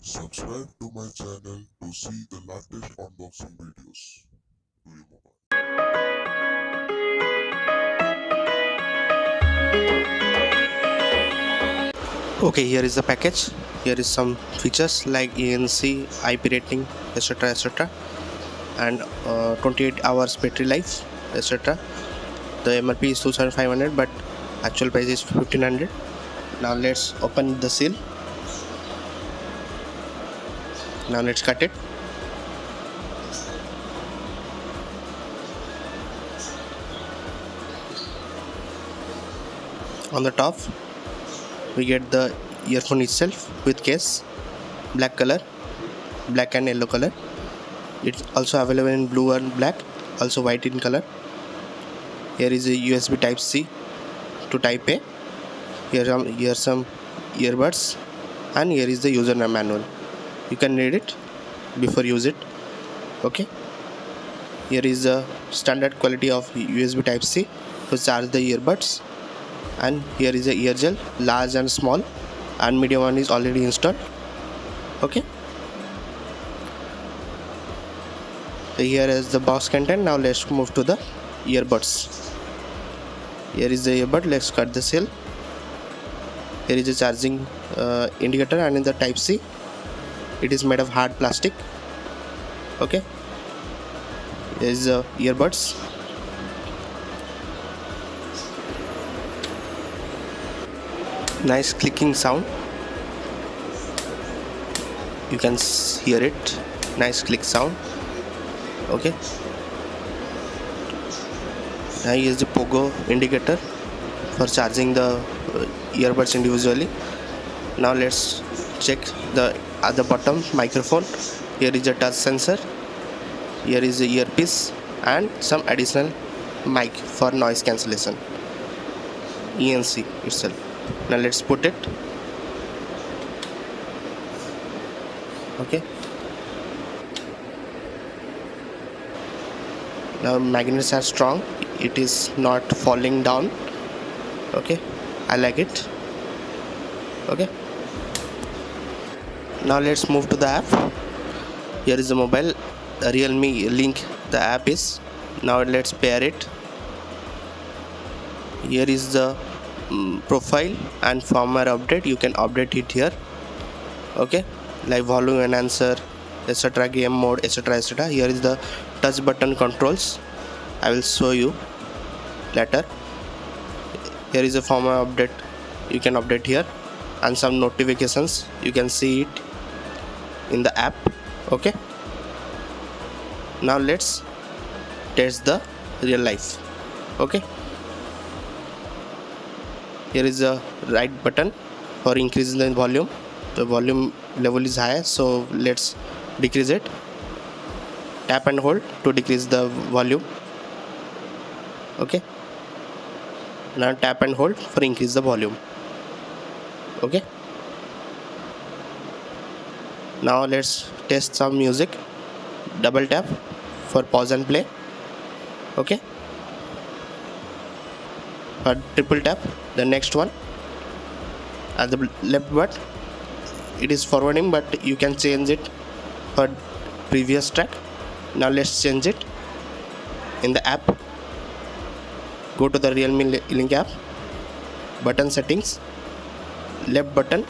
Subscribe to my channel to see the latest unboxing videos to your mobile. Okay, here is the package. Here is some features like ANC, IP rating, etc., and 28 hours battery life, etc. The MRP is 2500, but actual price is 1500. Now let's open the seal. Now let's cut it. On the top, we get the earphone itself with case, black color, black and yellow color. It's also available in blue and black, also white in color. Here is a USB Type C to Type A. Here some earbuds, and here is the user manual. You can read it before use it. Okay. Here is the standard quality of USB Type C to charge the earbuds, and here is the ear gel, large and small, and medium one is already installed. Okay. So here is the box content. Now let's move to the earbuds. Here is the earbud. Let's cut the seal. Here is a charging indicator, and in the Type C, it is made of hard plastic. Okay. Here is the earbuds. Nice clicking sound. You can hear it. Nice click sound. Okay. Now here is the pogo indicator for charging the earbuds individually. Now let's check the at the bottom microphone. Here is a touch sensor. Here is the earpiece and some additional mic for noise cancellation. ANC itself. Now let's put it. Okay. Now magnets are strong. It is not falling down. Okay. I like it. Okay. Now let's move to the app. Here is the mobile Realme link. The app is. Now let's pair it. Here is the profile and firmware update. You can update it here. Okay, like volume enhancer, etc., game mode, etc. Here is the touch button controls. I will show you later. Here is a firmware update. You can update here, and some notifications. You can see it in the app. Okay. Now let's test the real life. Okay. Here is the right button for increasing the volume. The volume level is high, so let's decrease it. Tap and hold to decrease the volume. Okay. Now tap and hold for increase the volume. Okay. Now let's test some music. Double tap for pause and play. Okay. For triple tap the next one at the left button. It is forwarding, but you can change it for previous track. Now let's change it in the app. Go to the Realme link app, button settings, left button,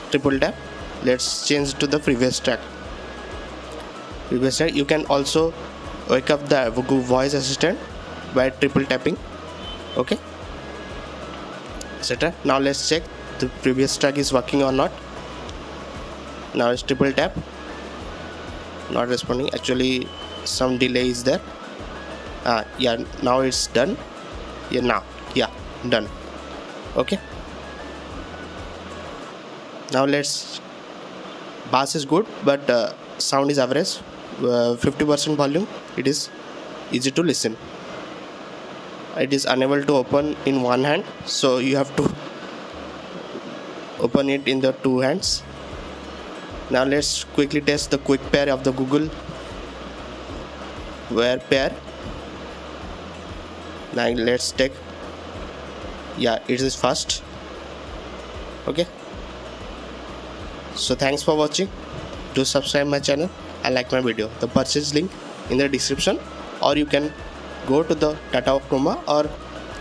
triple tap. Let's change to the previous track. You can also wake up the voice assistant by triple tapping. Okay, etc. Now let's check the previous track is working or not. Now it's triple tap, not responding. Actually some delay is there. Yeah, now it's done. Yeah, done. Okay. Now let's bass is good, but sound is average. 50% volume. It is easy to listen. It is unable to open in one hand, so you have to open it in the two hands. Now let's quickly test the quick pair of the Google Wear pair. Now let's take. Yeah, it is fast. Okay, So thanks for watching. Do subscribe my channel and like my video. The purchase link in the description, or you can go to the Tata Chroma or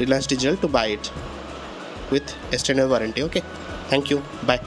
Reliance Digital to buy it with extended warranty. Okay, thank you, bye.